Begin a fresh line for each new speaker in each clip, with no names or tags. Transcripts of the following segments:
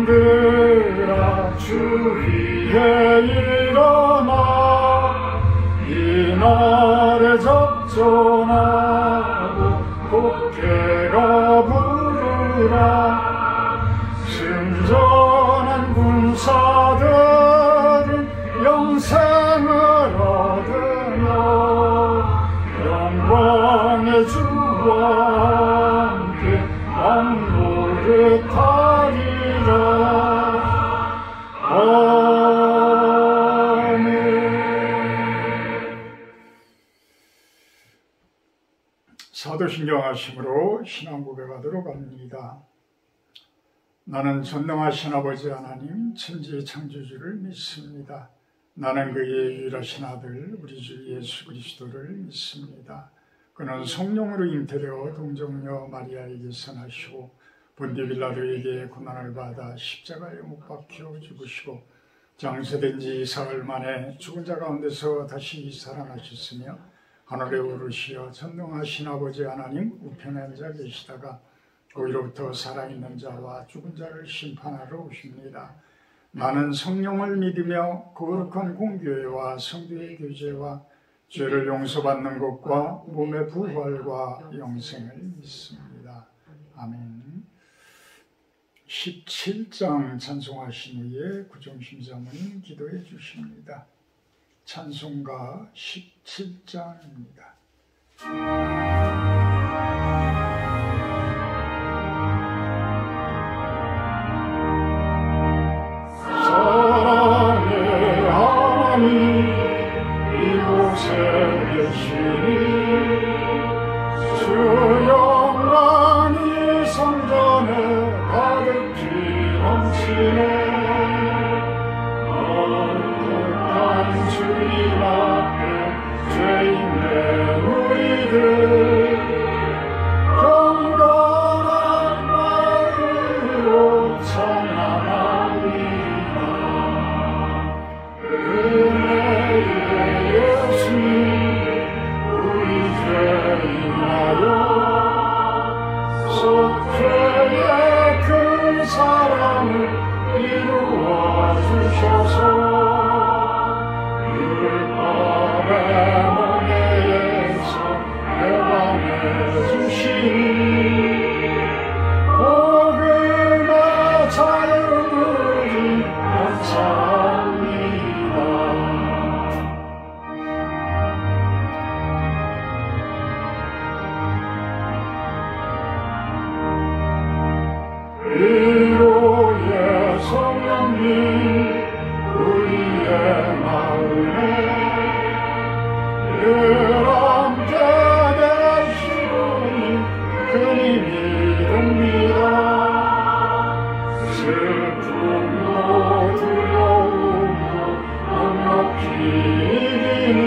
군병들아 주위에 일어나 이날에 작전하고 곡해가 부르라 순전한 군사들은 영생을 얻으며 영광의 주와 함께 왕노를 타리라. 아멘. 사도신경 하심으로 신앙 고백하도록 합니다. 나는 전능하신 아버지 하나님 천지의 창조주를 믿습니다. 나는 그의 유일하신 아들 우리 주 예수 그리스도를 믿습니다. 그는 성령으로 잉태되어 동정녀 마리아에게서 나시고 본디 빌라도에게 고난을 받아 십자가에 못 박혀 죽으시고 장세된 지 사흘 만에 죽은 자 가운데서 다시 살아나셨으며 하늘에 오르시어 전능하신 아버지 하나님 우편에 앉아 계시다가 거기로부터 살아있는 자와 죽은 자를 심판하러 오십니다. 나는 성령을 믿으며 거룩한 공교회와 성도의 교제와 죄를 용서받는 것과 몸의 부활과 영생을 믿습니다. 아멘. 17장 찬송하신 후에 구정심사모님 기도해 주십니다. 찬송가 17장입니다. 사랑의 하나님 이곳에 계시니 주 영광이 성전에 가득히 넘치네. 거룩한 주님 앞에 죄 있는 우리들 경건한 마음으로 찬양합니다. 은혜의 예수님 우리 죄 인하여 속죄의 큰 사랑을 이루어 주셔서 율법의 멍에에서 해방해 주시니 복음의 자유를 감사합니다. 위로의 성령님 우리의 마음에 늘 함께 되시오니 그니 믿습니다. 슬픔도 두려움도 넉넉히 이기니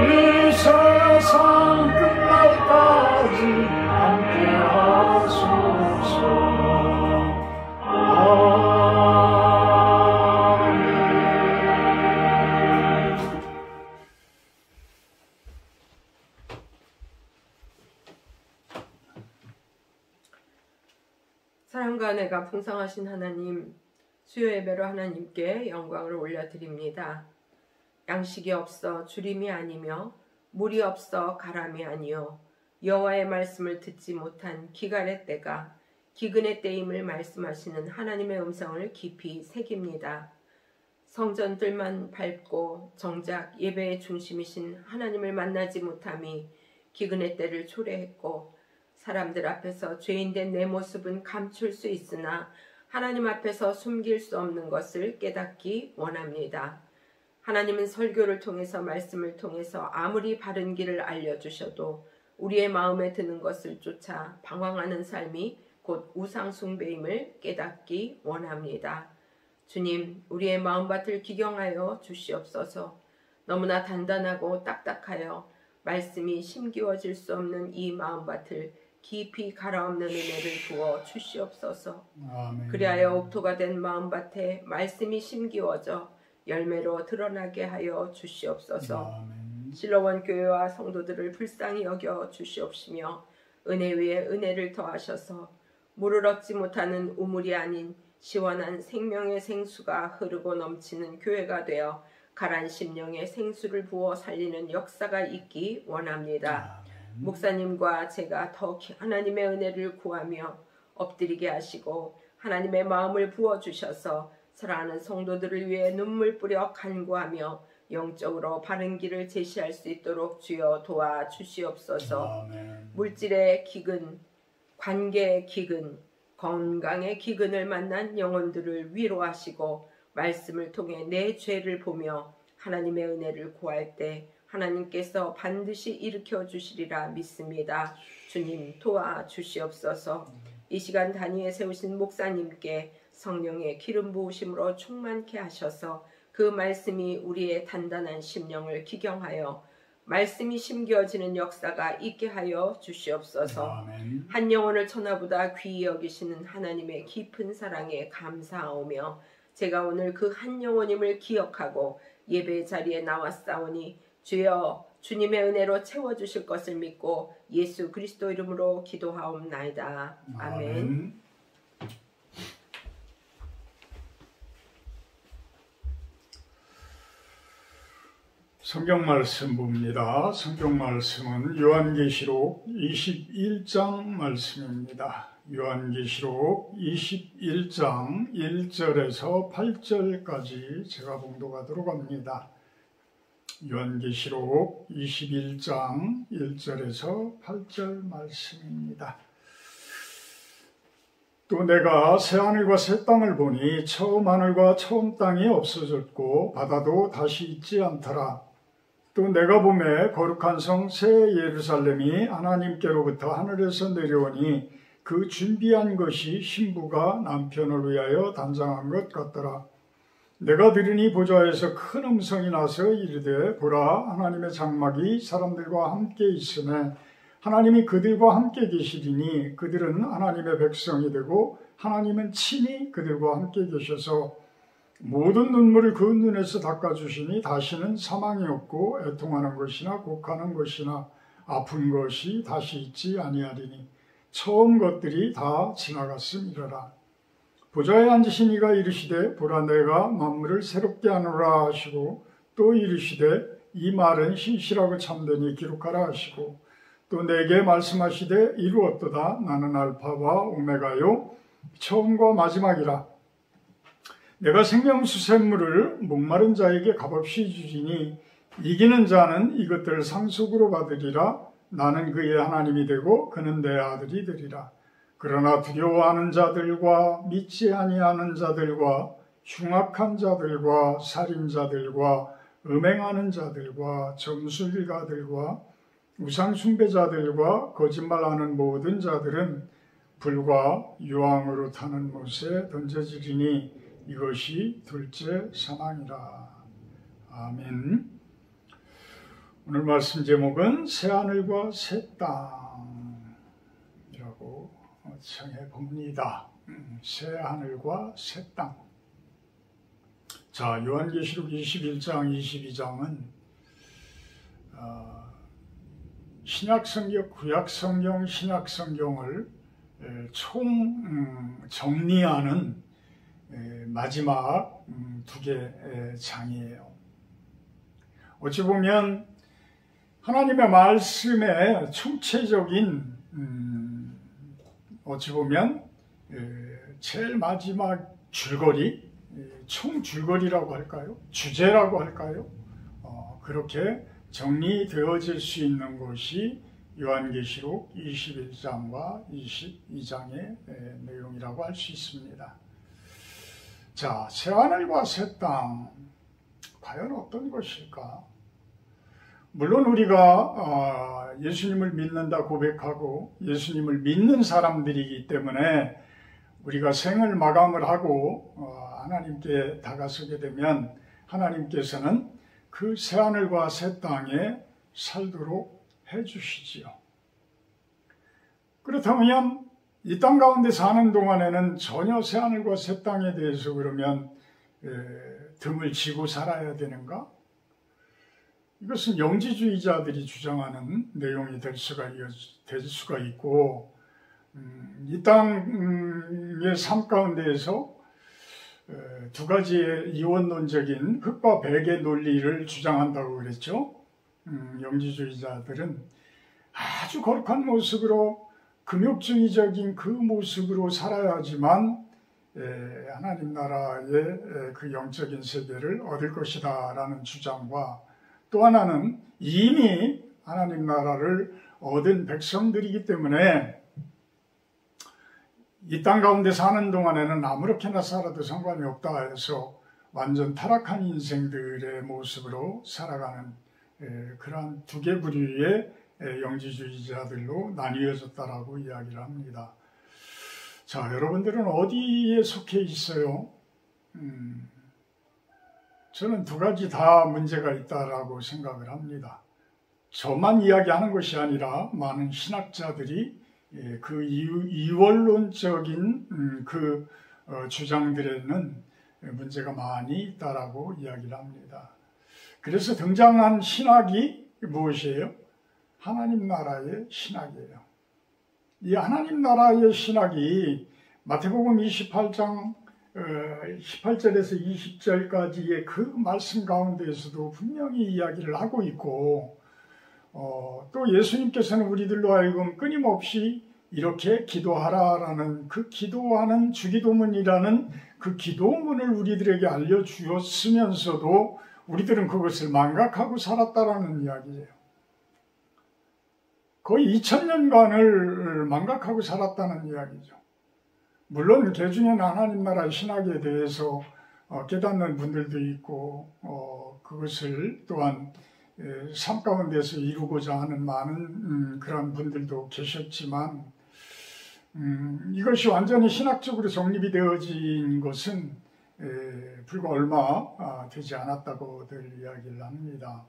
이 세상 끝날까지 함께 하소서.
사랑과 은혜가 풍성하신 하나님, 수요 예배로 하나님께 영광을 올려드립니다. 양식이 없어 주림이 아니며 물이 없어 가람이 아니요 여호와의 말씀을 듣지 못한 기갈의 때가 기근의 때임을 말씀하시는 하나님의 음성을 깊이 새깁니다. 성전들만 밟고 정작 예배의 중심이신 하나님을 만나지 못함이 기근의 때를 초래했고 사람들 앞에서 죄인된 내 모습은 감출 수 있으나 하나님 앞에서 숨길 수 없는 것을 깨닫기 원합니다. 하나님은 설교를 통해서 말씀을 통해서 아무리 바른 길을 알려주셔도 우리의 마음에 드는 것을 쫓아 방황하는 삶이 곧 우상 숭배임을 깨닫기 원합니다. 주님, 우리의 마음밭을 기경하여 주시옵소서. 너무나 단단하고 딱딱하여 말씀이 심기워질 수 없는 이 마음밭을 깊이 갈아엎는 은혜를 부어 주시옵소서.
아멘.
그리하여 옥토가 된 마음밭에 말씀이 심기워져 열매로 드러나게 하여 주시옵소서.
아멘.
실로원 교회와 성도들을 불쌍히 여겨 주시옵시며 은혜 위에 은혜를 더하셔서 물을 얻지 못하는 우물이 아닌 시원한 생명의 생수가 흐르고 넘치는 교회가 되어 가란 심령에 생수를 부어 살리는 역사가 있기 원합니다. 목사님과 제가 더 하나님의 은혜를 구하며 엎드리게 하시고 하나님의 마음을 부어주셔서 사랑하는 성도들을 위해 눈물 뿌려 간구하며 영적으로 바른 길을 제시할 수 있도록 주여 도와주시옵소서. 물질의 기근, 관계의 기근, 건강의 기근을 만난 영혼들을 위로하시고 말씀을 통해 내 죄를 보며 하나님의 은혜를 구할 때 하나님께서 반드시 일으켜 주시리라 믿습니다. 주님 도와주시옵소서. 이 시간 단위에 세우신 목사님께 성령의 기름 부으심으로 충만케 하셔서 그 말씀이 우리의 단단한 심령을 기경하여 말씀이 심겨지는 역사가 있게 하여 주시옵소서.
아멘.
한 영혼을 천하보다 귀히 여기시는 하나님의 깊은 사랑에 감사하오며 제가 오늘 그 한 영혼임을 기억하고 예배 자리에 나왔사오니 주여 주님의 은혜로 채워주실 것을 믿고 예수 그리스도 이름으로 기도하옵나이다. 아멘.
성경 말씀 봅니다. 성경 말씀은 요한계시록 21장 말씀입니다. 요한계시록 21장 1절에서 8절까지 제가 봉독하도록 합니다. 요한계시록 21장 1절에서 8절 말씀입니다. 또 내가 새하늘과 새 땅을 보니 처음 하늘과 처음 땅이 없어졌고 바다도 다시 있지 않더라. 또 내가 보매 거룩한 성 새 예루살렘이 하나님께로부터 하늘에서 내려오니 그 준비한 것이 신부가 남편을 위하여 단장한 것 같더라. 내가 들으니 보좌에서 큰 음성이 나서 이르되 보라 하나님의 장막이 사람들과 함께 있으매 하나님이 그들과 함께 계시리니 그들은 하나님의 백성이 되고 하나님은 친히 그들과 함께 계셔서 모든 눈물을 그 눈에서 닦아주시니 다시는 사망이 없고 애통하는 것이나 곡하는 것이나 아픈 것이 다시 있지 아니하리니 처음 것들이 다 지나갔음이러라. 보좌에 앉으신 이가 이르시되 보라 내가 만물을 새롭게 하노라 하시고 또 이르시되 이 말은 신실하고 참되니 기록하라 하시고 또 내게 말씀하시되 이루었도다. 나는 알파와 오메가요 처음과 마지막이라. 내가 생명수 샘물을 목마른 자에게 값없이 주리니 이기는 자는 이것들을 상속으로 받으리라. 나는 그의 하나님이 되고 그는 내 아들이 되리라. 그러나 두려워하는 자들과 믿지 아니하는 자들과 흉악한 자들과 살인자들과 음행하는 자들과 점술가들과 우상숭배자들과 거짓말하는 모든 자들은 불과 유황으로 타는 못에 던져지리니 이것이 둘째 사망이라. 아멘. 오늘 말씀 제목은 새하늘과 새 땅이라고 정해 봅니다. 새하늘과 새 땅. 자, 요한계시록 21장, 22장은 신약성경, 구약성경, 신약성경을 총 정리하는 마지막 두 개의 장이에요. 어찌 보면 하나님의 말씀의 총체적인 어찌 보면 제일 마지막 줄거리, 총 줄거리라고 할까요? 주제라고 할까요? 그렇게 정리되어질 수 있는 것이 요한계시록 21장과 22장의 내용이라고 할 수 있습니다. 자, 새하늘과 새 땅, 과연 어떤 것일까? 물론 우리가 예수님을 믿는다 고백하고 예수님을 믿는 사람들이기 때문에 우리가 생을 마감을 하고 하나님께 다가서게 되면 하나님께서는 그 새하늘과 새 땅에 살도록 해주시지요. 그렇다면 이 땅 가운데 사는 동안에는 전혀 새하늘과 새 땅에 대해서 그러면 등을 지고 살아야 되는가? 이것은 영지주의자들이 주장하는 내용이 될 수가 있고 이 땅의 삶 가운데에서 두 가지의 이원론적인 흙과 백의 논리를 주장한다고 그랬죠. 영지주의자들은 아주 거룩한 모습으로 금욕주의적인 그 모습으로 살아야지만 하나님 나라의 그 영적인 세계를 얻을 것이다 라는 주장과, 또 하나는 이미 하나님 나라를 얻은 백성들이기 때문에 이 땅 가운데 사는 동안에는 아무렇게나 살아도 상관이 없다 해서 완전 타락한 인생들의 모습으로 살아가는 그러한 두 개 부류의 영지주의자들로 나뉘어졌다라고 이야기를 합니다. 자, 여러분들은 어디에 속해 있어요? 저는 두 가지 다 문제가 있다라고 생각을 합니다. 저만 이야기하는 것이 아니라 많은 신학자들이 그 이원론적인 그 주장들에는 문제가 많이 있다라고 이야기를 합니다. 그래서 등장한 신학이 무엇이에요? 하나님 나라의 신학이에요. 이 하나님 나라의 신학이 마태복음 28장 18절에서 20절까지의 그 말씀 가운데에서도 분명히 이야기를 하고 있고, 또 예수님께서는 우리들로 하여금 끊임없이 이렇게 기도하라라는 그 기도하는 주기도문이라는 그 기도문을 우리들에게 알려주었으면서도 우리들은 그것을 망각하고 살았다라는 이야기예요. 거의 2000년간을 망각하고 살았다는 이야기죠. 물론 개중에는 하나님 나라의 신학에 대해서 깨닫는 분들도 있고 그것을 또한 삶 가운데서 이루고자 하는 많은 그런 분들도 계셨지만, 이것이 완전히 신학적으로 정립이 되어진 것은 불과 얼마 되지 않았다고들 이야기를 합니다.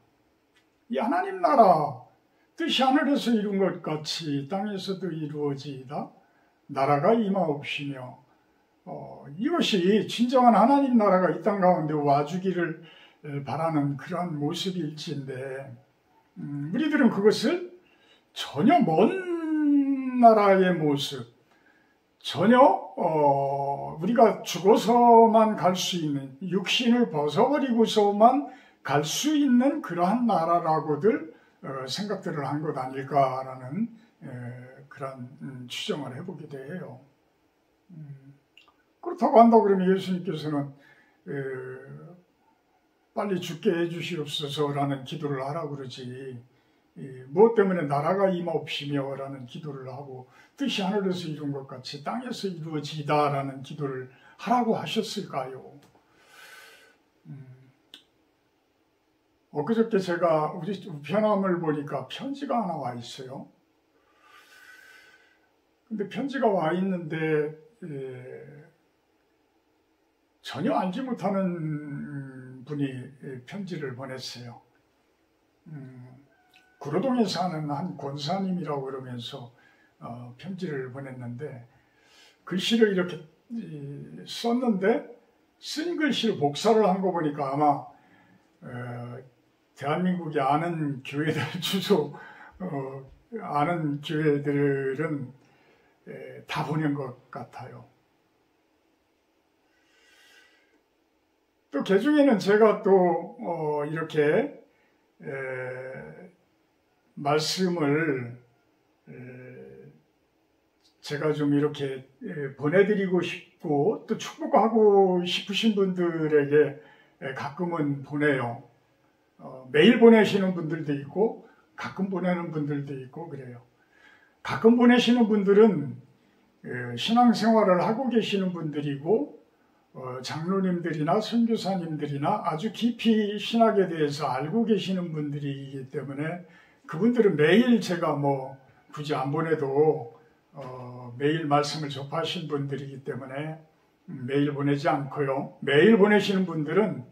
이 하나님 나라, 뜻이 하늘에서 이룬 것 같이 땅에서도 이루어지이다. 나라가 임하옵시며, 이것이 진정한 하나님 나라가 이 땅 가운데 와주기를 바라는 그러한 모습일지인데, 우리들은 그것을 전혀 먼 나라의 모습, 전혀 우리가 죽어서만 갈 수 있는, 육신을 벗어버리고서만 갈 수 있는 그러한 나라라고들 생각들을 한 것 아닐까라는 그런 추정을 해보게 돼요. 그렇다고 한다고 그러면 예수님께서는 빨리 죽게 해주시옵소서라는 기도를 하라고 그러지, 무엇 때문에 나라가 임하옵시며 라는 기도를 하고 뜻이 하늘에서 이룬 것 같이 땅에서 이루어지다 라는 기도를 하라고 하셨을까요? 엊그저께 제가 우리 우편함을 보니까 편지가 하나 와 있어요. 근데 편지가 와 있는데 전혀 알지 못하는 분이 편지를 보냈어요. 구로동에 사는 한 권사님이라고 그러면서 편지를 보냈는데, 글씨를 이렇게 썼는데 쓴 글씨를 복사를 한 거 보니까 아마 대한민국에 아는 교회들 주소 아는 교회들은 다 보낸 것 같아요. 또 개중에는 제가 또 이렇게 말씀을 제가 좀 이렇게 보내드리고 싶고 또 축복하고 싶으신 분들에게 가끔은 보내요. 매일 보내시는 분들도 있고 가끔 보내는 분들도 있고 그래요. 가끔 보내시는 분들은 신앙생활을 하고 계시는 분들이고 장로님들이나 선교사님들이나 아주 깊이 신학에 대해서 알고 계시는 분들이기 때문에 그분들은 매일 제가 굳이 안 보내도 매일 말씀을 접하신 분들이기 때문에 매일 보내지 않고요. 매일 보내시는 분들은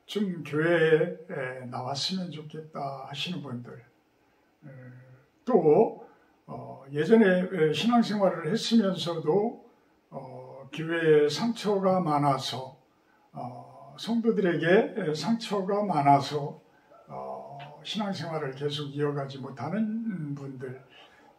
좀 교회에 나왔으면 좋겠다 하시는 분들, 또 예전에 신앙생활을 했으면서도 교회에 상처가 많아서 성도들에게 상처가 많아서 신앙생활을 계속 이어가지 못하는 분들,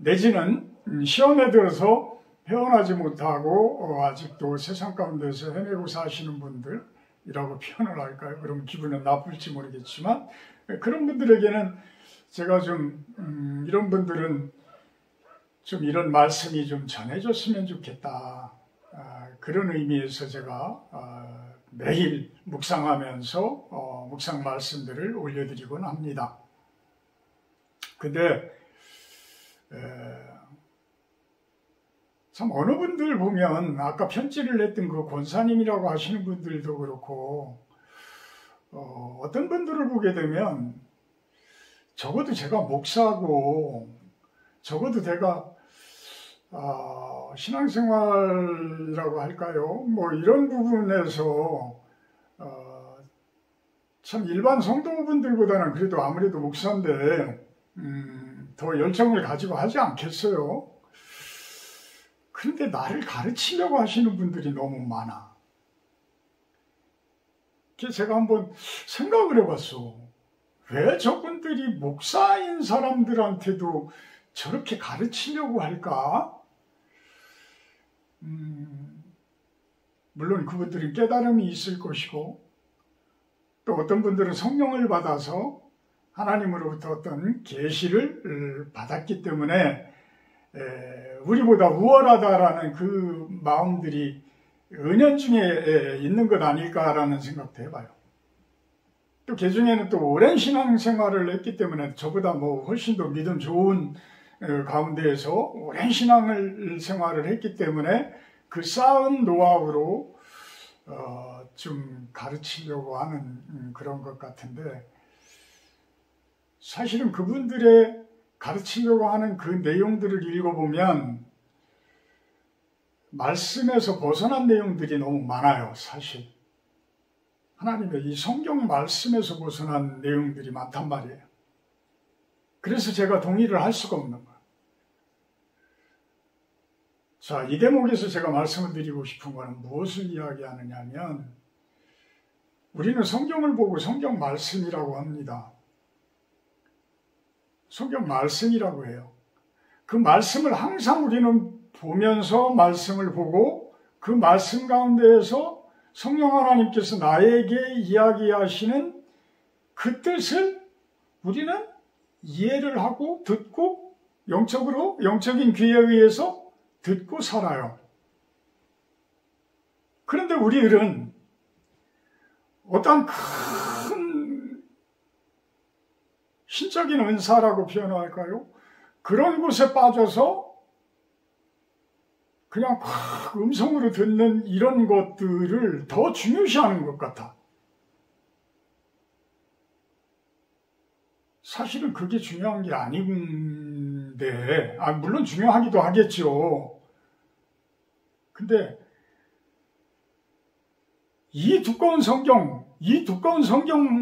내지는 시험에 들어서 헤어나지 못하고 아직도 세상 가운데서 헤매고 사시는 분들이라고 표현을 할까요? 그럼 기분은 나쁠지 모르겠지만 그런 분들에게는 제가 좀 이런 분들은 좀 이런 말씀이 좀 전해졌으면 좋겠다. 그런 의미에서 제가 매일 묵상하면서 묵상 말씀들을 올려드리곤 합니다. 근데 참 어느 분들 보면 아까 편지를 했던 그 권사님이라고 하시는 분들도 그렇고 어떤 분들을 보게 되면 적어도 제가 목사고 적어도 제가 신앙생활이라고 할까요? 뭐 이런 부분에서 참 일반 성도분들보다는 그래도 아무래도 목사인데 더 열정을 가지고 하지 않겠어요? 그런데 나를 가르치려고 하시는 분들이 너무 많아. 그래서 제가 한번 생각을 해봤어. 왜 저분들이 목사인 사람들한테도 저렇게 가르치려고 할까? 물론 그분들은 깨달음이 있을 것이고 또 어떤 분들은 성령을 받아서 하나님으로부터 어떤 계시를 받았기 때문에 우리보다 우월하다라는 그 마음들이 은연중에 있는 것 아닐까라는 생각도 해봐요. 또 그중에는 또 오랜 신앙생활을 했기 때문에 저보다 뭐 훨씬 더 믿음 좋은 가운데에서 오랜 신앙생활을 했기 때문에 그 쌓은 노하우로 좀 가르치려고 하는 그런 것 같은데 사실은 그분들의 가르치려고 하는 그 내용들을 읽어보면 말씀에서 벗어난 내용들이 너무 많아요. 사실 하나님의 이 성경 말씀에서 벗어난 내용들이 많단 말이에요. 그래서 제가 동의를 할 수가 없는 거예요. 자, 이 대목에서 제가 말씀을 드리고 싶은 것은 무엇을 이야기하느냐 하면 우리는 성경을 보고 성경 말씀이라고 합니다. 성경 말씀이라고 해요. 그 말씀을 항상 우리는 보면서 말씀을 보고 그 말씀 가운데에서 성령 하나님께서 나에게 이야기하시는 그 뜻을 우리는 이해를 하고 듣고 영적인 귀에 의해서 듣고 살아요. 그런데 우리들은 어떤 큰 신적인 은사라고 표현할까요? 그런 곳에 빠져서 그냥 음성으로 듣는 이런 것들을 더 중요시하는 것 같아. 사실은 그게 중요한 게 아닌데, 물론 중요하기도 하겠죠. 근데 이 두꺼운 성경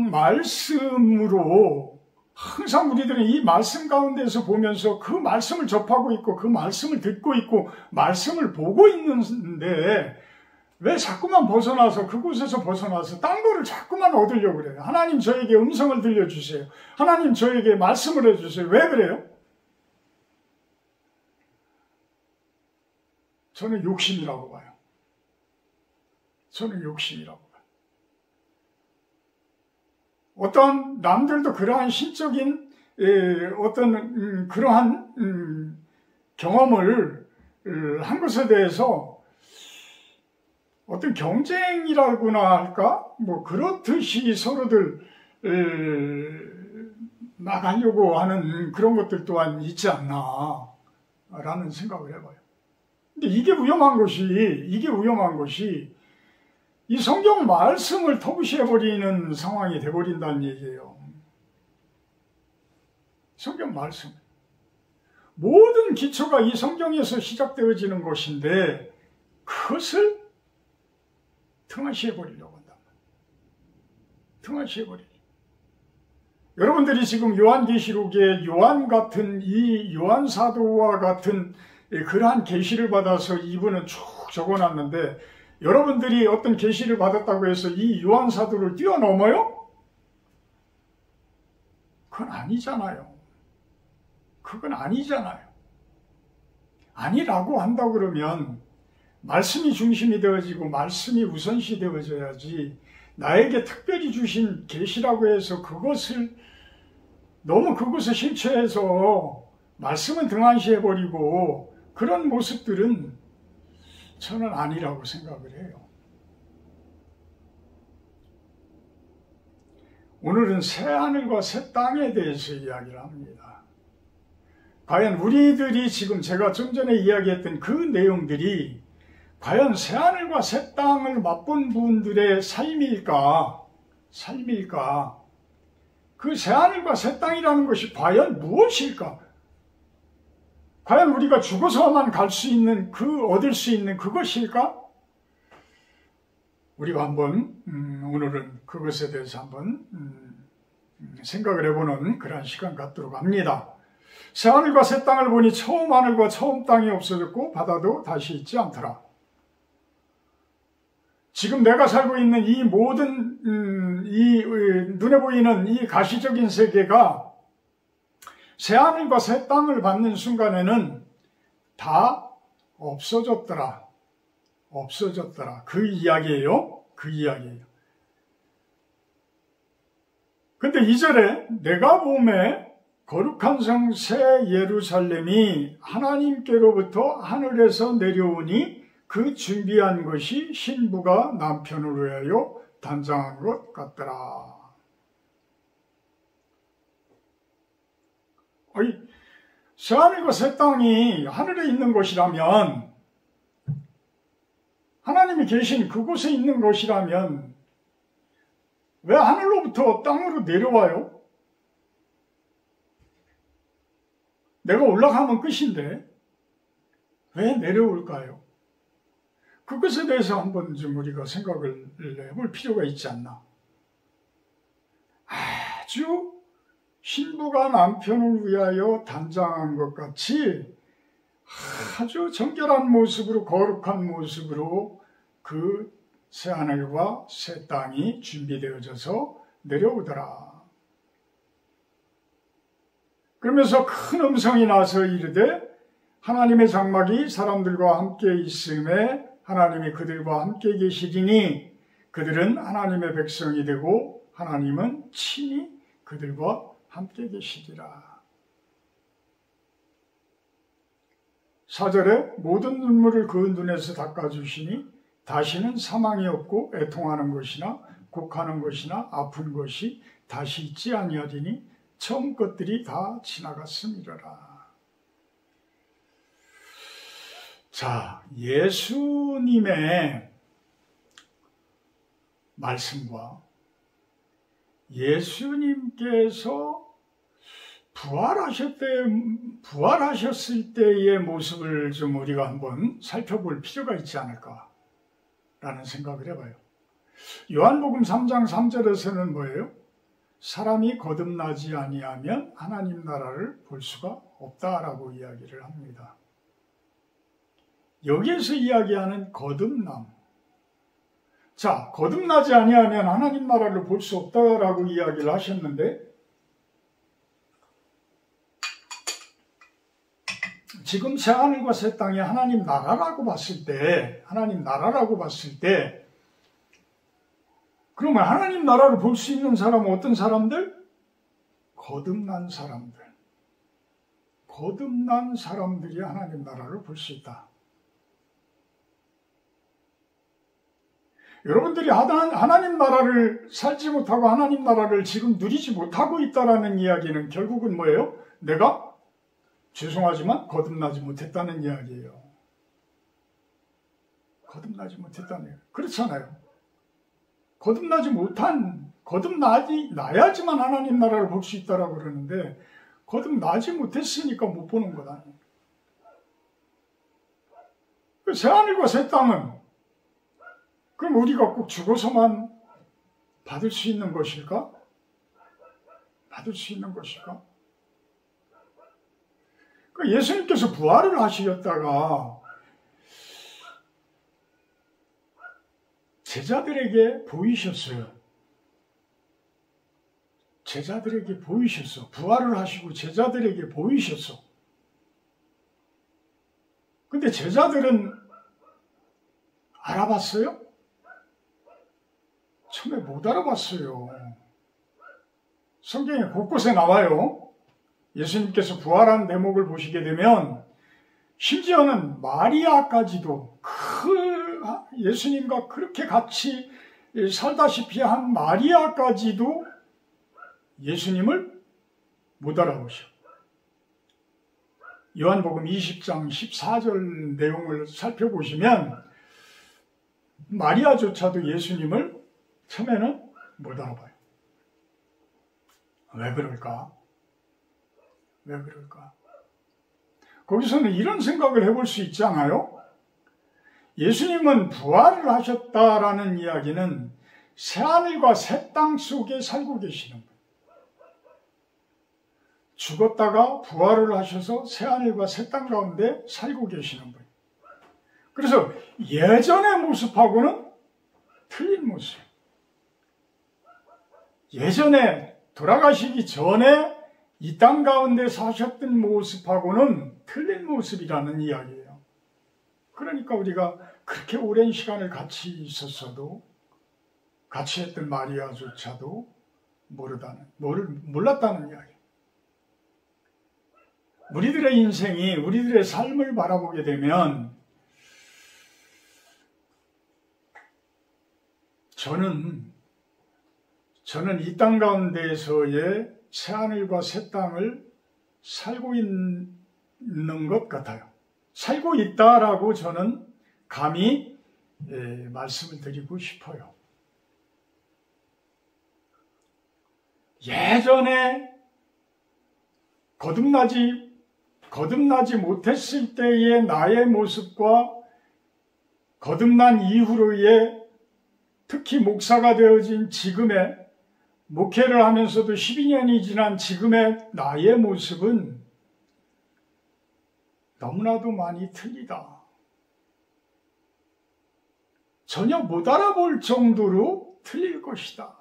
말씀으로 항상 우리들은 이 말씀 가운데서 보면서 그 말씀을 접하고 있고 그 말씀을 듣고 있고 말씀을 보고 있는데 왜 자꾸만 벗어나서 그곳에서 벗어나서 딴 거를 자꾸만 얻으려고 그래요. 하나님 저에게 음성을 들려주세요. 하나님 저에게 말씀을 해주세요. 왜 그래요? 저는 욕심이라고 봐요. 저는 욕심이라고 봐요. 어떤 남들도 그러한 신적인 어떤 그러한 경험을 한 것에 대해서 어떤 경쟁이라고나 할까? 뭐 그렇듯이 서로들 나가려고 하는 그런 것들 또한 있지 않나 라는 생각을 해봐요. 근데 이게 위험한 것이 이 성경 말씀을 터부시해버리는 상황이 돼버린다는 얘기예요. 성경 말씀. 모든 기초가 이 성경에서 시작되어지는 것인데 그것을 등한시해버리려고 한다. 등한시해버리려고. 여러분들이 지금 요한계시록에 요한 같은 이 요한 사도와 같은 그러한 계시를 받아서 이분은 쭉 적어놨는데 여러분들이 어떤 계시를 받았다고 해서 이 요한 사도를 뛰어넘어요? 그건 아니잖아요. 그건 아니잖아요. 아니라고 한다 그러면 말씀이 중심이 되어지고 말씀이 우선시 되어져야지, 나에게 특별히 주신 계시라고 해서 그것을 너무 그것을 실체해서 말씀은 등한시해버리고 그런 모습들은 저는 아니라고 생각을 해요. 오늘은 새하늘과 새 땅에 대해서 이야기를 합니다. 과연 우리들이 지금 제가 좀 전에 이야기했던 그 내용들이 과연 새하늘과 새 땅을 맛본 분들의 삶일까? 그 새하늘과 새 땅이라는 것이 과연 무엇일까? 과연 우리가 죽어서만 갈 수 있는, 얻을 수 있는 그것일까? 우리가 한번 오늘은 그것에 대해서 한번 생각을 해보는 그런 시간 갖도록 합니다. 새하늘과 새 땅을 보니 처음 하늘과 처음 땅이 없어졌고 바다도 다시 있지 않더라. 지금 내가 살고 있는 이 모든 눈에 보이는 이 가시적인 세계가 새하늘과 새 땅을 받는 순간에는 다 없어졌더라. 그 이야기예요. 근데 2절에 내가 보매 거룩한 성 새 예루살렘이 하나님께로부터 하늘에서 내려오니 그 준비한 것이 신부가 남편을 위하여 단장한 것 같더라. 새하늘과 새 땅이 하늘에 있는 것이라면, 하나님이 계신 그곳에 있는 것이라면 왜 하늘로부터 땅으로 내려와요? 내가 올라가면 끝인데 왜 내려올까요? 그것에 대해서 한번 좀 우리가 생각을 해볼 필요가 있지 않나. 아주 신부가 남편을 위하여 단장한 것 같이 아주 정결한 모습으로, 거룩한 모습으로 그 새하늘과 새 땅이 준비되어져서 내려오더라. 그러면서 큰 음성이 나서 이르되 하나님의 장막이 사람들과 함께 있음에 하나님이 그들과 함께 계시리니 그들은 하나님의 백성이 되고 하나님은 친히 그들과 함께 계시리라. 4절에 모든 눈물을 그 눈에서 닦아주시니 다시는 사망이 없고 애통하는 것이나 곡하는 것이나 아픈 것이 다시 있지 아니하리니 처음 것들이 다 지나갔음이로라. 자, 예수님의 말씀과 예수님께서 부활하셨을 때의 모습을 좀 우리가 한번 살펴볼 필요가 있지 않을까라는 생각을 해봐요. 요한복음 3장 3절에서는 뭐예요? 사람이 거듭나지 아니하면 하나님 나라를 볼 수가 없다라고 이야기를 합니다. 여기에서 이야기하는 거듭남. 자, 거듭나지 아니하면 하나님 나라를 볼 수 없다라고 이야기를 하셨는데 지금 새하늘과 새 땅이 하나님 나라라고 봤을 때 그러면 하나님 나라를 볼 수 있는 사람은 어떤 사람들? 거듭난 사람들이 하나님 나라를 볼 수 있다. 여러분들이 하나님 나라를 살지 못하고 하나님 나라를 지금 누리지 못하고 있다는 이야기는 결국은 뭐예요? 내가 죄송하지만 거듭나지 못했다는 이야기예요. 그렇잖아요. 거듭나야지만 하나님 나라를 볼 수 있다라고 그러는데 거듭나지 못했으니까 못 보는 거다. 새하늘과 새 땅은 그럼 우리가 꼭 죽어서만 받을 수 있는 것일까? 예수님께서 부활을 하시었다가 제자들에게 보이셨어요. 부활을 하시고 제자들에게 보이셨어. 근데 제자들은 알아봤어요? 처음에 못 알아봤어요. 성경에 곳곳에 나와요. 예수님께서 부활한 대목을 보시게 되면 심지어는 마리아까지도 예수님과 그렇게 같이 살다시피 한 마리아까지도 예수님을 못 알아보셔. 요한복음 20장 14절 내용을 살펴보시면 마리아조차도 예수님을 처음에는 못 알아봐요. 왜 그럴까? 왜 그럴까? 거기서는 이런 생각을 해볼 수 있지 않아요? 예수님은 부활을 하셨다라는 이야기는 새하늘과 새 땅 속에 살고 계시는 분. 죽었다가 부활을 하셔서 새하늘과 새 땅 가운데 살고 계시는 분. 그래서 예전의 모습하고는 틀린 모습. 예전에 돌아가시기 전에 이 땅 가운데 사셨던 모습하고는 틀린 모습이라는 이야기예요. 그러니까 우리가 그렇게 오랜 시간을 같이 있었어도 같이 했던 마리아조차도 몰랐다는 이야기. 우리들의 인생이 우리들의 삶을 바라보게 되면 저는 이 땅 가운데에서의 새하늘과 새 땅을 살고 있는 것 같아요. 살고 있다라고 저는 감히 말씀을 드리고 싶어요. 예전에 거듭나지 못했을 때의 나의 모습과 거듭난 이후로의 특히 목사가 되어진 지금의 목회를 하면서도 12년이 지난 지금의 나의 모습은 너무나도 많이 틀리다. 전혀 못 알아볼 정도로 틀릴 것이다.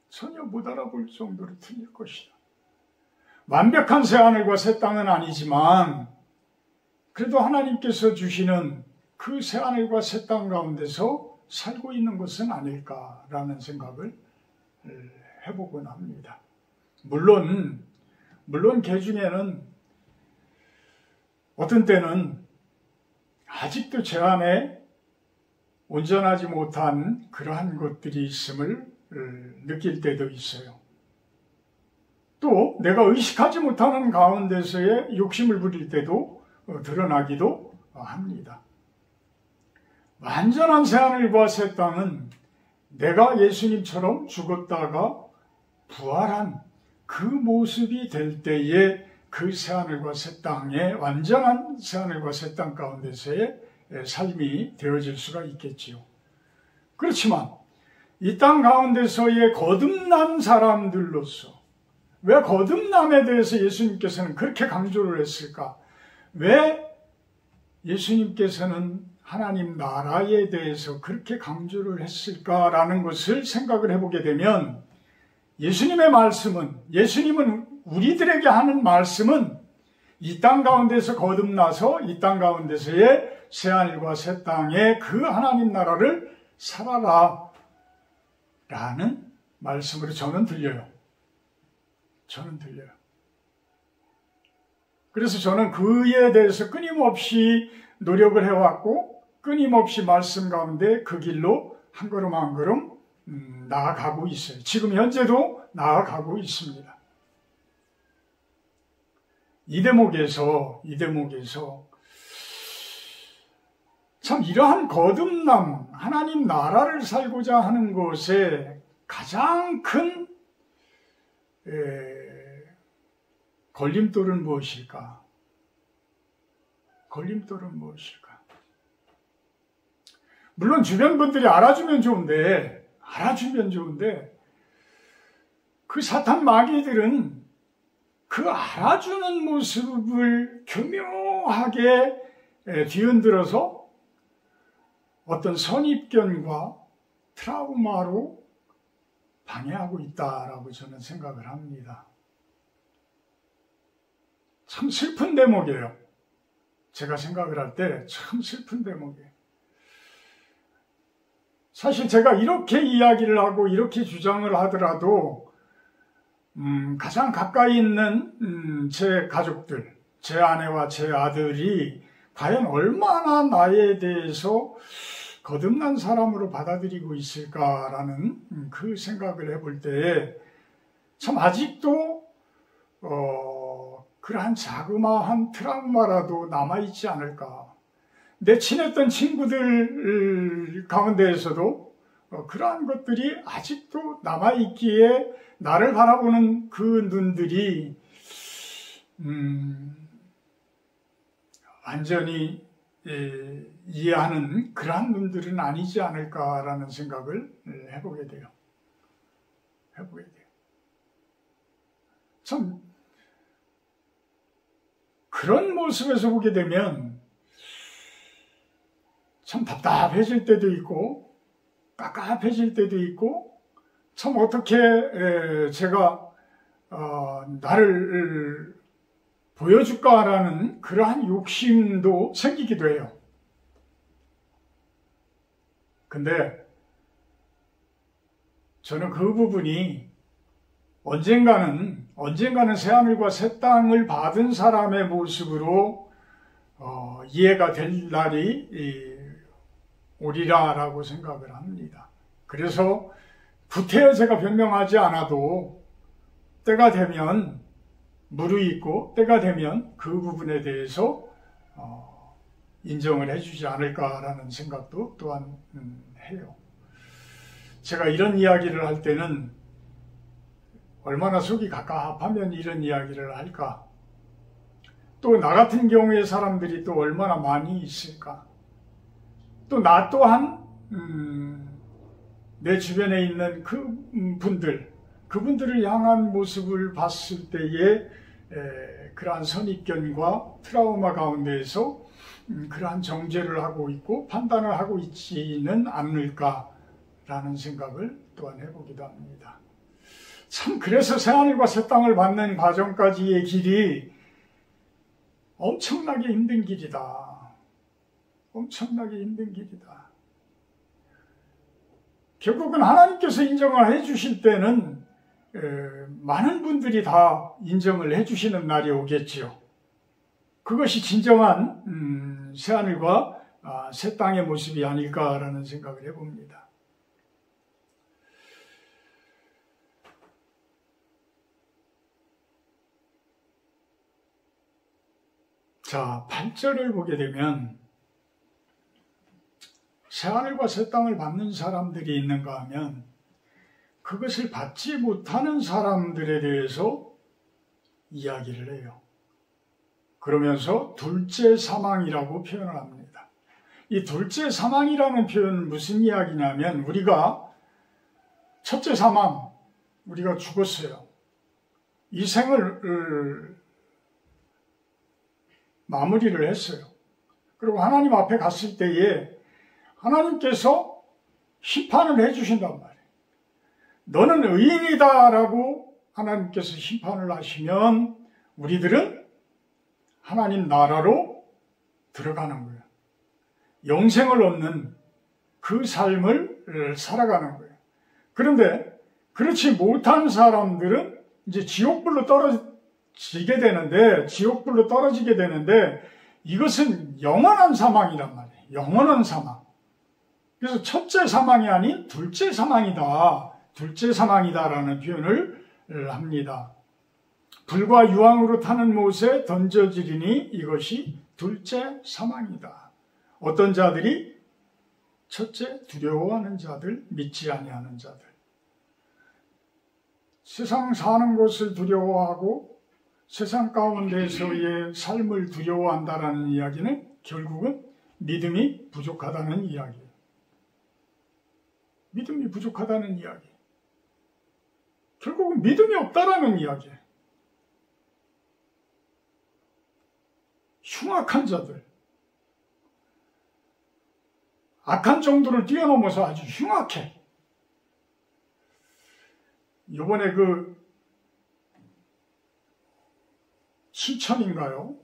전혀 못 알아볼 정도로 틀릴 것이다. 완벽한 새하늘과 새 땅은 아니지만 그래도 하나님께서 주시는 그 새하늘과 새 땅 가운데서 살고 있는 것은 아닐까라는 생각을 해보곤 합니다. 물론 개 중에는 어떤 때는 아직도 제 안에 온전하지 못한 그러한 것들이 있음을 느낄 때도 있어요. 또 내가 의식하지 못하는 가운데서의 욕심을 부릴 때도 드러나기도 합니다. 완전한 새하늘과 새 땅은 내가 예수님처럼 죽었다가 부활한 그 모습이 될 때에 그 새하늘과 새 땅에 완전한 새하늘과 새 땅 가운데서의 삶이 되어질 수가 있겠지요. 그렇지만 이 땅 가운데서의 거듭난 사람들로서 왜 거듭남에 대해서 예수님께서는 그렇게 강조를 했을까? 왜 예수님께서는 하나님 나라에 대해서 그렇게 강조를 했을까라는 것을 생각을 해보게 되면 예수님의 말씀은, 예수님은 우리들에게 하는 말씀은 이 땅 가운데서 거듭나서 이 땅 가운데서의 새하늘과 새 땅의 그 하나님 나라를 살아라 라는 말씀으로 저는 들려요. 그래서 저는 그에 대해서 끊임없이 노력을 해왔고 끊임없이 말씀 가운데 그 길로 한 걸음 한 걸음 나아가고 있어요. 지금 현재도 나아가고 있습니다. 이 대목에서 참 이러한 거듭남, 하나님 나라를 살고자 하는 것에 가장 큰 걸림돌은 무엇일까? 물론 주변 분들이 알아주면 좋은데 그 사탄 마귀들은 그 알아주는 모습을 교묘하게 뒤흔들어서 어떤 선입견과 트라우마로 방해하고 있다라고 저는 생각을 합니다. 참 슬픈 대목이에요. 제가 생각을 할 때 참 슬픈 대목이에요. 사실 제가 이렇게 이야기를 하고 이렇게 주장을 하더라도 가장 가까이 있는 제 가족들, 제 아내와 제 아들이 과연 얼마나 나에 대해서 거듭난 사람으로 받아들이고 있을까라는 그 생각을 해볼 때에 참 아직도 그러한 자그마한 트라우마라도 남아있지 않을까. 내 친했던 친구들 가운데에서도 그러한 것들이 아직도 남아있기에 나를 바라보는 그 눈들이 완전히 이해하는 그러한 눈들은 아니지 않을까라는 생각을 해보게 돼요. 참 그런 모습에서 보게 되면 참 답답해질 때도 있고 깝깝해질 때도 있고 참 어떻게 제가 나를 보여줄까라는 그러한 욕심도 생기기도 해요. 근데 저는 그 부분이 언젠가는 새하늘과 새 땅을 받은 사람의 모습으로 이해가 될 날이 오리라라고 생각을 합니다. 그래서 구태여 제가 변명하지 않아도 때가 되면 무르익고 때가 되면 그 부분에 대해서 인정을 해주지 않을까라는 생각도 또한 해요. 제가 이런 이야기를 할 때는 얼마나 속이 갑갑하면 이런 이야기를 할까? 또 나 같은 경우의 사람들이 또 얼마나 많이 있을까? 또 나 또한 내 주변에 있는 그분들을 향한 모습을 봤을 때에 그러한 선입견과 트라우마 가운데에서 그러한 정죄를 하고 있고 판단을 하고 있지는 않을까라는 생각을 또한 해보기도 합니다. 참 그래서 새하늘과 새 땅을 받는 과정까지의 길이 엄청나게 힘든 길이다. 엄청나게 힘든 길이다. 결국은 하나님께서 인정을 해주실 때는 많은 분들이 다 인정을 해주시는 날이 오겠지요. 그것이 진정한 새하늘과 새 땅의 모습이 아닐까라는 생각을 해봅니다. 자, 8절을 보게 되면 새하늘과 새 땅을 받는 사람들이 있는가 하면 그것을 받지 못하는 사람들에 대해서 이야기를 해요. 그러면서 둘째 사망이라고 표현을 합니다. 이 둘째 사망이라는 표현은 무슨 이야기냐면 우리가 첫째 사망, 우리가 죽었어요. 이 생을 마무리를 했어요. 그리고 하나님 앞에 갔을 때에 하나님께서 심판을 해주신단 말이에요. 너는 의인이다라고 하나님께서 심판을 하시면 우리들은 하나님 나라로 들어가는 거예요. 영생을 얻는 그 삶을 살아가는 거예요. 그런데 그렇지 못한 사람들은 이제 지옥불로 떨어지게 되는데 이것은 영원한 사망이란 말이에요. 영원한 사망. 그래서 첫째 사망이 아닌 둘째 사망이다. 둘째 사망이다라는 표현을 합니다. 불과 유황으로 타는 못에 던져지리니 이것이 둘째 사망이다. 어떤 자들이? 첫째, 두려워하는 자들, 믿지 아니하는 자들. 세상 사는 것을 두려워하고 세상 가운데서의 삶을 두려워한다라는 이야기는 결국은 믿음이 부족하다는 이야기예요. 믿음이 부족하다는 이야기. 결국은 믿음이 없다라는 이야기예요. 흉악한 자들. 악한 정도를 뛰어넘어서 아주 흉악해. 이번에 그 신천인가요?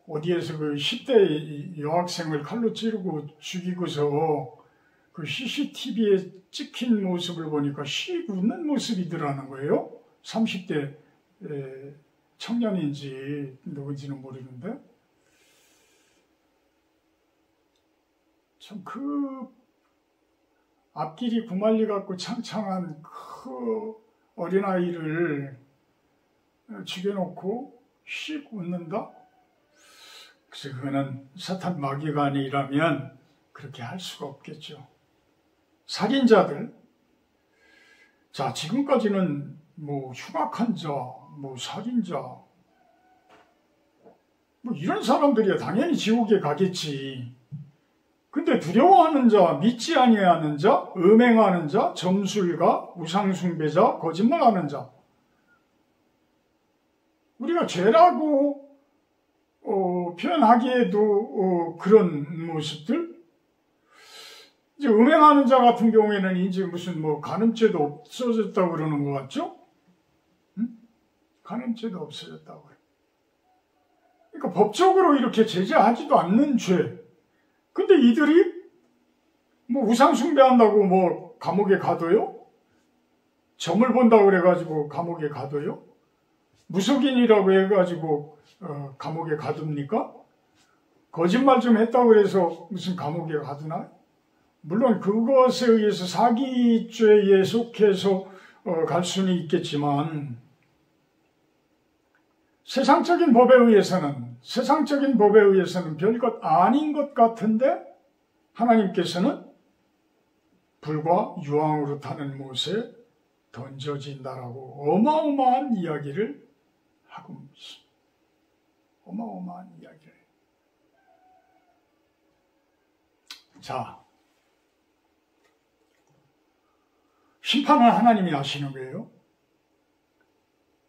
어디에서 그 10대 여학생을 칼로 찌르고 죽이고서 그 CCTV에 찍힌 모습을 보니까 씩 웃는 모습이더라는 거예요. 30대 청년인지 누군지는 모르는데 참 그 앞길이 구말리 같고 창창한 그 어린아이를 죽여놓고 씩 웃는다? 그래서 그거는 사탄 마귀간이라면 그렇게 할 수가 없겠죠. 살인자들, 자 지금까지는 뭐 흉악한 자, 뭐 살인자, 뭐 이런 사람들이야 당연히 지옥에 가겠지. 근데 두려워하는 자, 믿지 아니하는 자, 음행하는 자, 점술가, 우상숭배자, 거짓말하는 자, 우리가 죄라고 표현하기에도 그런 모습들. 이제 음행하는 자 같은 경우에는 이제 무슨 뭐 간음죄도 없어졌다고 그러는 것 같죠? 응? 간음죄도 없어졌다고 그래. 그러니까 법적으로 이렇게 제재하지도 않는 죄. 근데 이들이 뭐 우상숭배한다고 뭐 감옥에 가둬요? 점을 본다고 그래가지고 감옥에 가둬요? 무속인이라고 해가지고 감옥에 가둡니까? 거짓말 좀 했다고 그래서 무슨 감옥에 가두나요? 물론 그것에 의해서 사기죄에 속해서 갈 수는 있겠지만 세상적인 법에 의해서는 별것 아닌 것 같은데 하나님께서는 불과 유황으로 타는 못에 던져진다라고 어마어마한 이야기를 하고 있습니다. 어마어마한 이야기를. 자, 심판은 하나님이 하시는 거예요.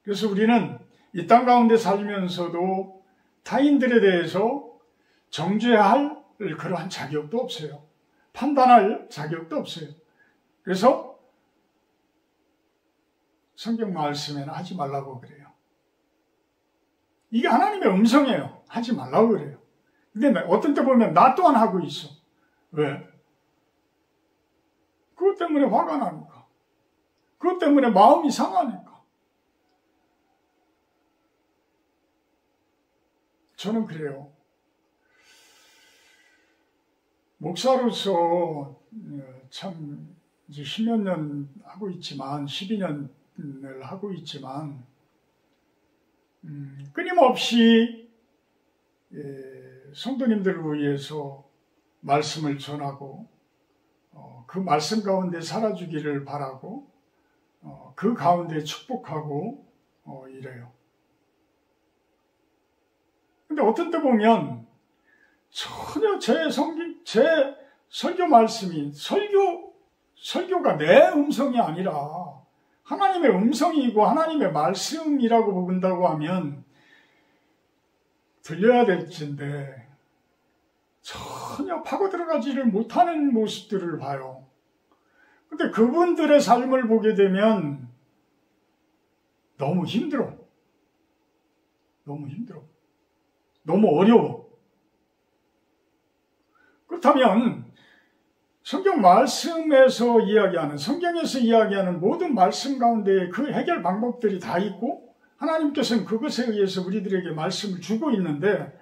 그래서 우리는 이 땅 가운데 살면서도 타인들에 대해서 정죄할 그러한 자격도 없어요. 판단할 자격도 없어요. 그래서 성경 말씀에는 하지 말라고 그래요. 이게 하나님의 음성이에요. 하지 말라고 그래요. 근데 어떤 때 보면 나 또한 하고 있어. 왜? 그것 때문에 화가 나니까. 그것 때문에 마음이 상하니까. 저는 그래요. 목사로서 참 이제 10몇 년 하고 있지만, 12년을 하고 있지만, 끊임없이 성도님들을 위해서 말씀을 전하고, 그 말씀 가운데 살아주기를 바라고, 그 가운데 축복하고 이래요. 근데 어떤 때 보면 전혀 제 설교 말씀이 설교가 내 음성이 아니라 하나님의 음성이고 하나님의 말씀이라고 본다고 하면 들려야 될 텐데 전혀 파고 들어가지를 못하는 모습들을 봐요. 근데 그분들의 삶을 보게 되면 너무 힘들어. 너무 힘들어. 너무 어려워. 그렇다면 성경 말씀에서 이야기하는, 성경에서 이야기하는 모든 말씀 가운데 그 해결 방법들이 다 있고 하나님께서는 그것에 의해서 우리들에게 말씀을 주고 있는데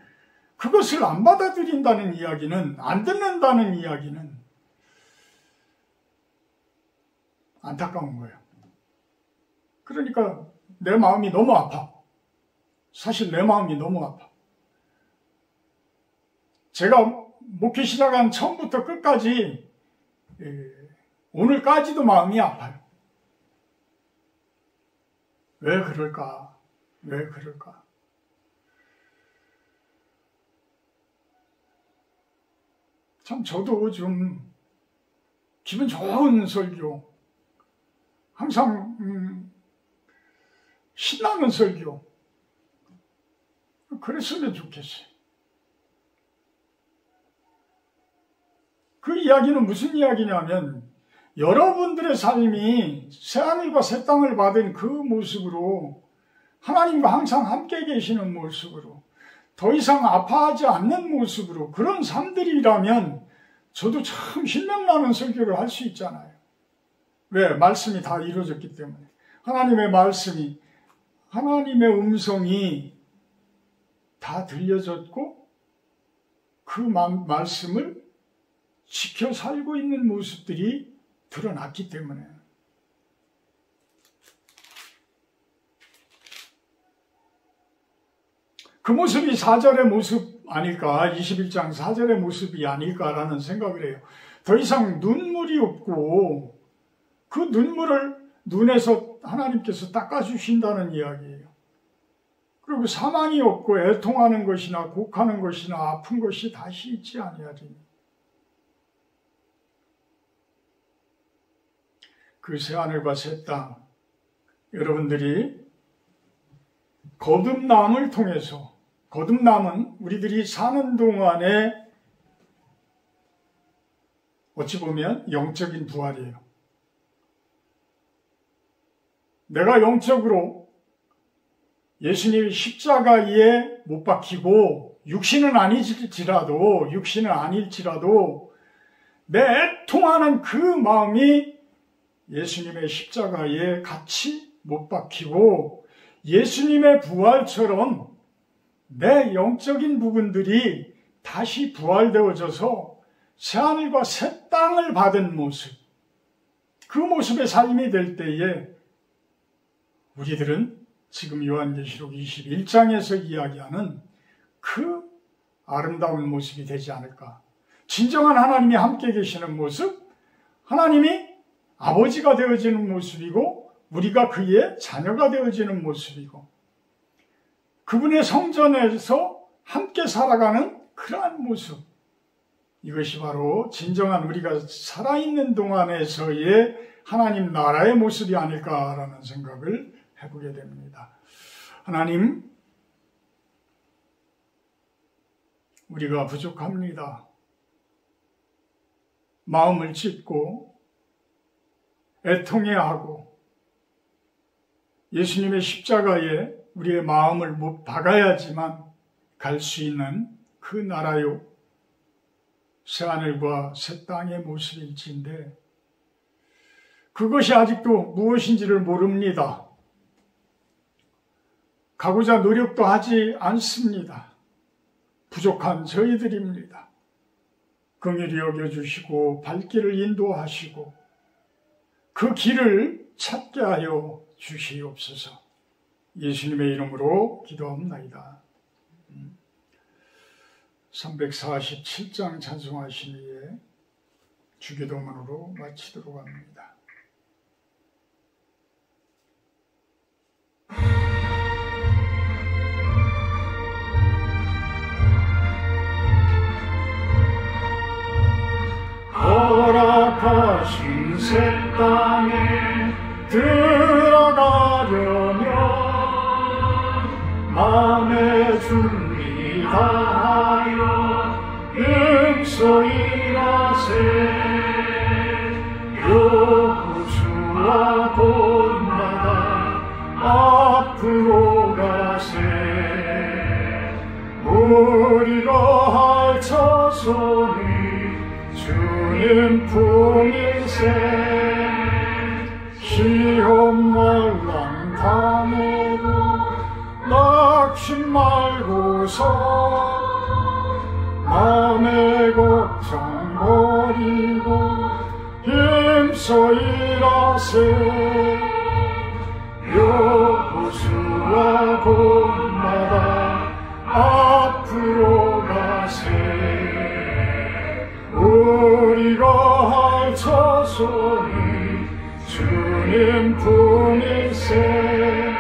그것을 안 받아들인다는 이야기는, 안 듣는다는 이야기는 안타까운 거예요. 그러니까 내 마음이 너무 아파. 사실 내 마음이 너무 아파. 제가 목회 시작한 처음부터 끝까지 오늘까지도 마음이 아파요. 왜 그럴까? 왜 그럴까? 참 저도 좀 기분 좋은 설교, 항상 신나는 설교, 그랬으면 좋겠어요. 그 이야기는 무슨 이야기냐면 여러분들의 삶이 새하늘과 새 땅을 받은 그 모습으로 하나님과 항상 함께 계시는 모습으로 더 이상 아파하지 않는 모습으로 그런 삶들이라면 저도 참 신명나는 설교를 할 수 있잖아요. 왜? 말씀이 다 이루어졌기 때문에. 하나님의 말씀이, 하나님의 음성이 다 들려졌고 그 말씀을 지켜 살고 있는 모습들이 드러났기 때문에. 그 모습이 4절의 모습 아닐까, 21장 4절의 모습이 아닐까라는 생각을 해요. 더 이상 눈물이 없고 그 눈물을 눈에서 하나님께서 닦아주신다는 이야기예요. 그리고 사망이 없고 애통하는 것이나 곡하는 것이나 아픈 것이 다시 있지 아니하리니. 그 새하늘과 새 땅, 여러분들이 거듭남을 통해서, 거듭남은 우리들이 사는 동안에 어찌 보면 영적인 부활이에요. 내가 영적으로 예수님이 십자가에 못 박히고 육신은 아닐지라도 내 애통하는 그 마음이 예수님의 십자가에 같이 못 박히고 예수님의 부활처럼 내 영적인 부분들이 다시 부활되어져서 새하늘과 새 땅을 받은 모습, 그 모습의 삶이 될 때에 우리들은 지금 요한계시록 21장에서 이야기하는 그 아름다운 모습이 되지 않을까. 진정한 하나님이 함께 계시는 모습, 하나님이 아버지가 되어지는 모습이고 우리가 그의 자녀가 되어지는 모습이고 그분의 성전에서 함께 살아가는 그러한 모습, 이것이 바로 진정한 우리가 살아있는 동안에서의 하나님 나라의 모습이 아닐까라는 생각을 해보게 됩니다. 하나님, 우리가 부족합니다. 마음을 찢고 애통해하고 예수님의 십자가에 우리의 마음을 못 박아야지만 갈 수 있는 그 나라요, 새하늘과 새 땅의 모습일진데 그것이 아직도 무엇인지를 모릅니다. 가고자 노력도 하지 않습니다. 부족한 저희들입니다. 긍휼히 여겨주시고 발길을 인도하시고 그 길을 찾게 하여 주시옵소서. 예수님의 이름으로 기도합나이다. 347장 찬송하시기에 주기도문으로 마치도록 합니다.
허락하신 새 땅에 들어가려면 마음의 준비 다하여 응소이라세 요구수와 본받아 앞으로 가세 우리가 할 처소는 주님 품일세 시험 말랑 당해도 낙심 말고서 마음의 걱정 버리고 힘써 일하세 여호수아 본마다 앞으로 가세 우리가 할 처소는 주님 품일세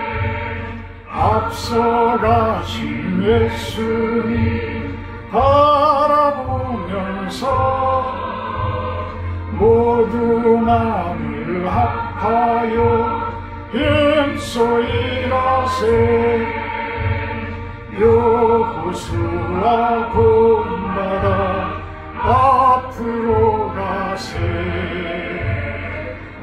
앞서가신 예수님 바라보면서 모두 마음을 합하여 힘써 일하세 여호수아 본받아 앞으로 가세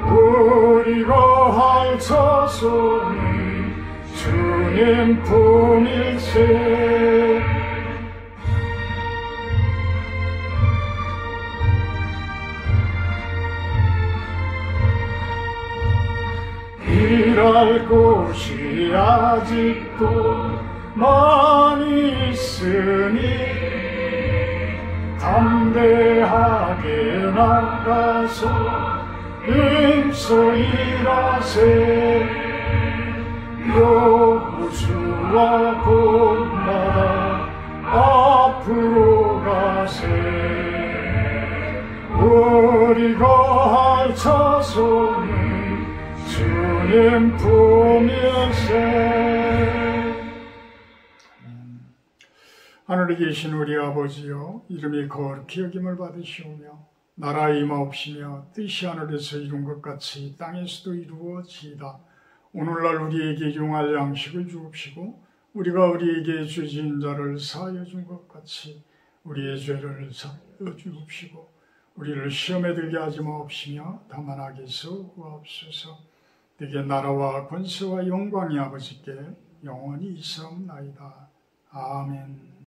우리가 할 처소는 주님 품일세 일할 곳이 아직도 많이 있으니 담대하게 나가서 힘써 일하세. 여호수아 본받아 앞으로 가세. 우리가 할 자손은 주님 품일세.
하늘에 계신 우리 아버지여, 이름이 거룩히 여김을 받으시오며 나라에 임하옵시며 뜻이 하늘에서 이룬 것 같이 땅에서도 이루어지이다. 오늘날 우리에게 용할 양식을 주옵시고 우리가 우리에게 죄 지은 자를 사하여 준 것 같이 우리의 죄를 사하여 주옵시고 우리를 시험에 들게 하지 마옵시며 다만 악에서 구하옵소서. 내게 나라와 권세와 영광이 아버지께 영원히 있사옵나이다. 아멘.